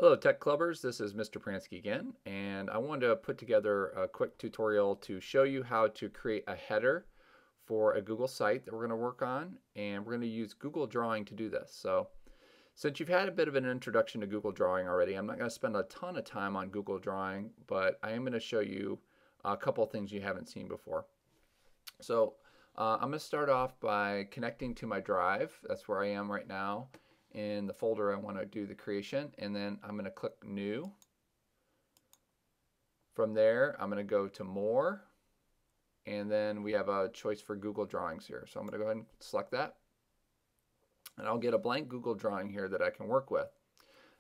Hello Tech Clubbers, this is Mr. Pransky again, and I wanted to put together a quick tutorial to show you how to create a header for a Google site that we're going to work on, and we're going to use Google Drawing to do this. So since you've had a bit of an introduction to Google Drawing already, I'm not going to spend a ton of time on Google Drawing, but I am going to show you a couple of things you haven't seen before. So I'm going to start off by connecting to my drive. That's where I am right now in the folder I want to do the creation, and then I'm going to click New. From there, I'm going to go to More, and then we have a choice for Google Drawings here. So I'm going to go ahead and select that, and I'll get a blank Google Drawing here that I can work with.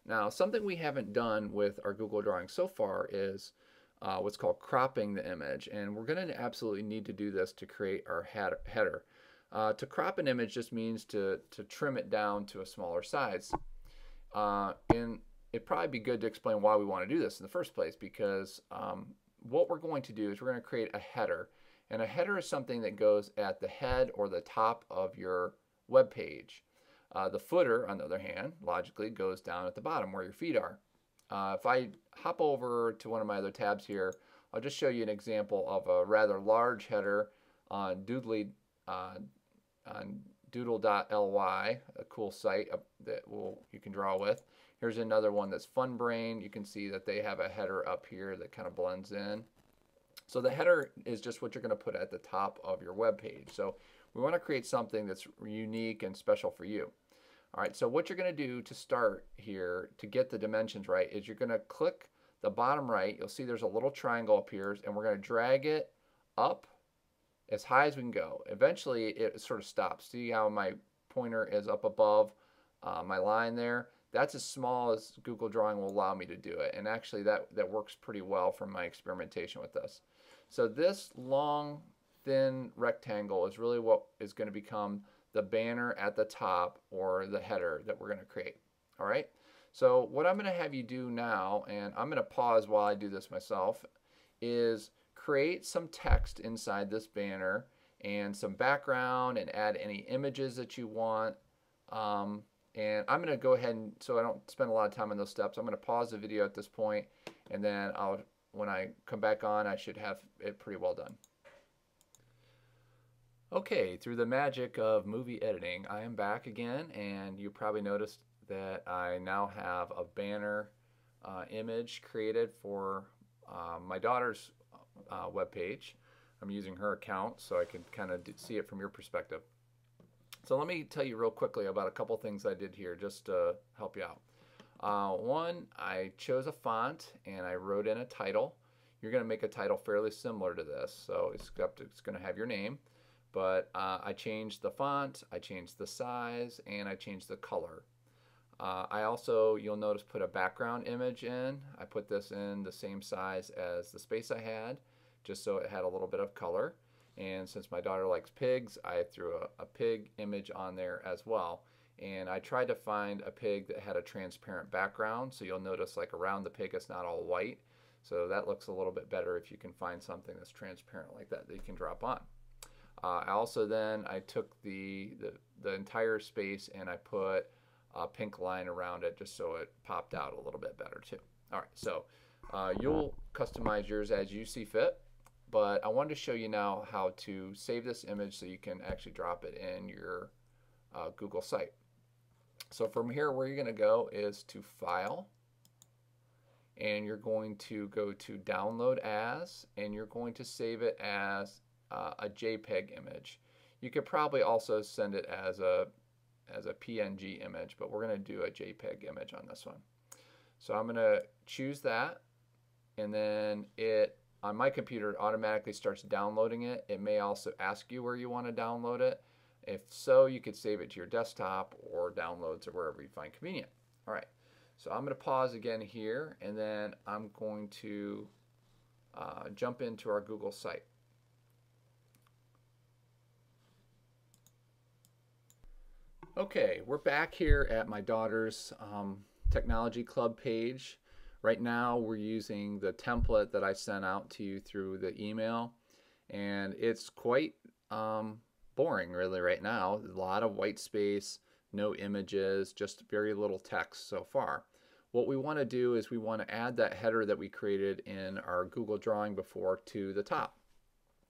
Now, something we haven't done with our Google Drawing so far is what's called cropping the image, and we're going to absolutely need to do this to create our header. To crop an image just means to trim it down to a smaller size. And it'd probably be good to explain why we want to do this in the first place, because what we're going to do is we're going to create a header. And a header is something that goes at the head or the top of your web page. The footer, on the other hand, logically goes down at the bottom where your feet are. If I hop over to one of my other tabs here, I'll just show you an example of a rather large header on Doodly, on doodle.ly, a cool site that you can draw with. Here's another one that's FunBrain. You can see that they have a header up here that kind of blends in. So the header is just what you're going to put at the top of your web page. So we want to create something that's unique and special for you. All right, so what you're going to do to start here to get the dimensions right is you're going to click the bottom right. You'll see there's a little triangle appears, and we're going to drag it up as high as we can go. Eventually it sort of stops. See how my pointer is up above my line there? That's as small as Google Drawing will allow me to do it, and actually that works pretty well from my experimentation with this. So this long thin rectangle is really what is going to become the banner at the top, or the header that we're going to create. All right, so what I'm going to have you do now, and I'm going to pause while I do this myself, is create some text inside this banner and some background, and add any images that you want. And I'm going to go ahead, and so I don't spend a lot of time on those steps, I'm going to pause the video at this point, and then when I come back on, I should have it pretty well done. Okay, through the magic of movie editing, I am back again, and you probably noticed that I now have a banner image created for my daughter's web page. I'm using her account so I can kind of see it from your perspective. So let me tell you real quickly about a couple things I did here just to help you out. One, I chose a font and I wrote in a title. You're going to make a title fairly similar to this, so it's going to have your name. But I changed the font, I changed the size, and I changed the color. I also, you'll notice, put a background image in. I put this in the same size as the space I had, just so it had a little bit of color. And since my daughter likes pigs, I threw a pig image on there as well. And I tried to find a pig that had a transparent background, so you'll notice like around the pig it's not all white. So that looks a little bit better if you can find something that's transparent like that you can drop on. I also then I took the entire space and I put a pink line around it just so it popped out a little bit better too. All right, so you'll customize yours as you see fit, but I wanted to show you now how to save this image so you can actually drop it in your Google site. So from here, where you're going to go is to File, and you're going to go to Download As, and you're going to save it as a JPEG image. You could probably also send it as a PNG image, but we're going to do a JPEG image on this one. So I'm going to choose that, and then on my computer it automatically starts downloading it. It may also ask you where you want to download it. If so, you could save it to your desktop or downloads or wherever you find convenient. All right, so I'm going to pause again here, and then I'm going to jump into our Google site. Okay, we're back here at my daughter's Technology Club page. Right now we're using the template that I sent out to you through the email, and it's quite boring really right now. A lot of white space, no images, just very little text so far. what we want to do is we want to add that header that we created in our Google Drawing before to the top.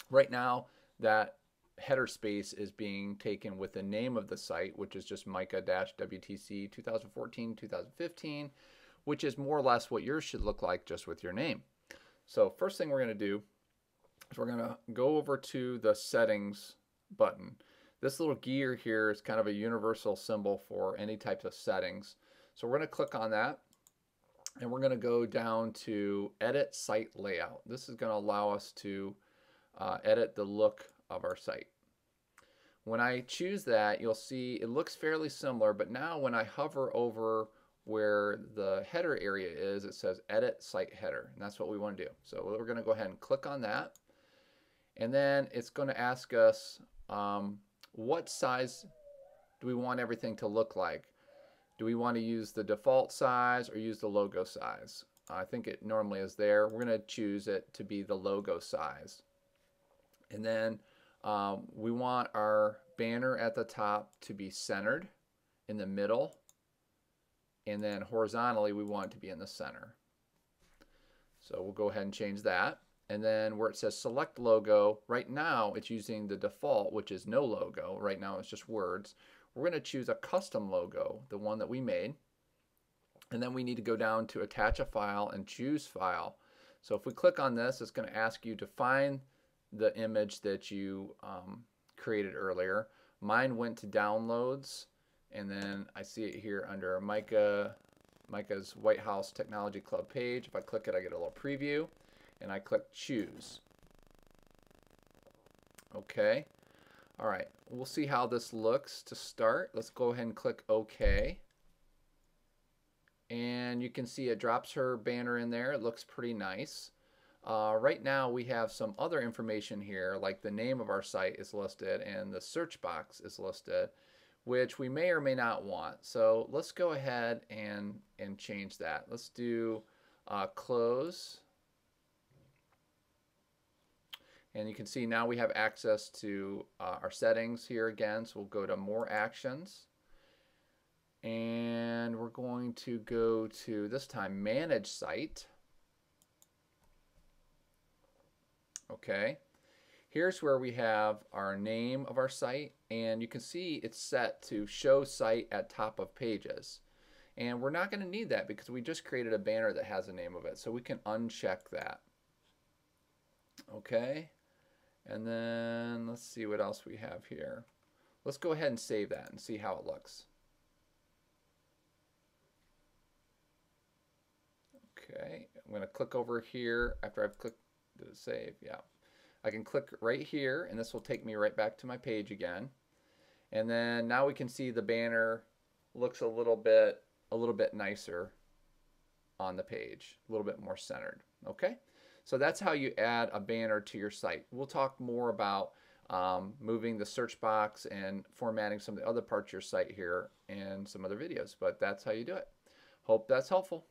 Right now, that header space is being taken with the name of the site, which is just Micah-WTC 2014-2015, which is more or less what yours should look like just with your name. So first thing we're going to do is we're going to go over to the settings button. This little gear here is kind of a universal symbol for any types of settings. So we're going to click on that, and we're going to go down to edit site layout. This is going to allow us to edit the look of our site. When I choose that, you'll see it looks fairly similar, but now when I hover over where the header area is, it says edit site header, and that's what we want to do. So we're going to go ahead and click on that, and then it's going to ask us what size do we want everything to look like. Do we want to use the default size or use the logo size? I think it normally is there. We're going to choose it to be the logo size. And then we want our banner at the top to be centered in the middle, and then horizontally we want it to be in the center. So we'll go ahead and change that. And then where it says select logo, right now it's using the default, which is no logo. Right now it's just words. We're going to choose a custom logo, the one that we made. And then we need to go down to attach a file and choose file. So if we click on this, it's going to ask you to find the image that you created earlier. Mine went to downloads, and then I see it here under Micah's White House Technology Club page. If I click it, I get a little preview, and I click choose. Okay. All right, we'll see how this looks to start. Let's go ahead and click OK. And you can see it drops her banner in there. It looks pretty nice. Right now we have some other information here, like the name of our site is listed and the search box is listed, which we may or may not want. So let's go ahead and change that. Let's do close. And you can see now we have access to our settings here again. So we'll go to more actions. And we're going to go to, this time, manage site. Okay. Here's where we have our name of our site. And you can see it's set to show site at top of pages. And we're not going to need that because we just created a banner that has a name of it. So we can uncheck that. Okay. And then let's see what else we have here. Let's go ahead and save that and see how it looks. Okay, I'm going to click over here after I've clicked the save. Yeah, I can click right here, and this will take me right back to my page again. And then now we can see the banner looks a little bit nicer on the page, a little bit more centered. Okay. So that's how you add a banner to your site. We'll talk more about moving the search box and formatting some of the other parts of your site here in some other videos, but that's how you do it. Hope that's helpful.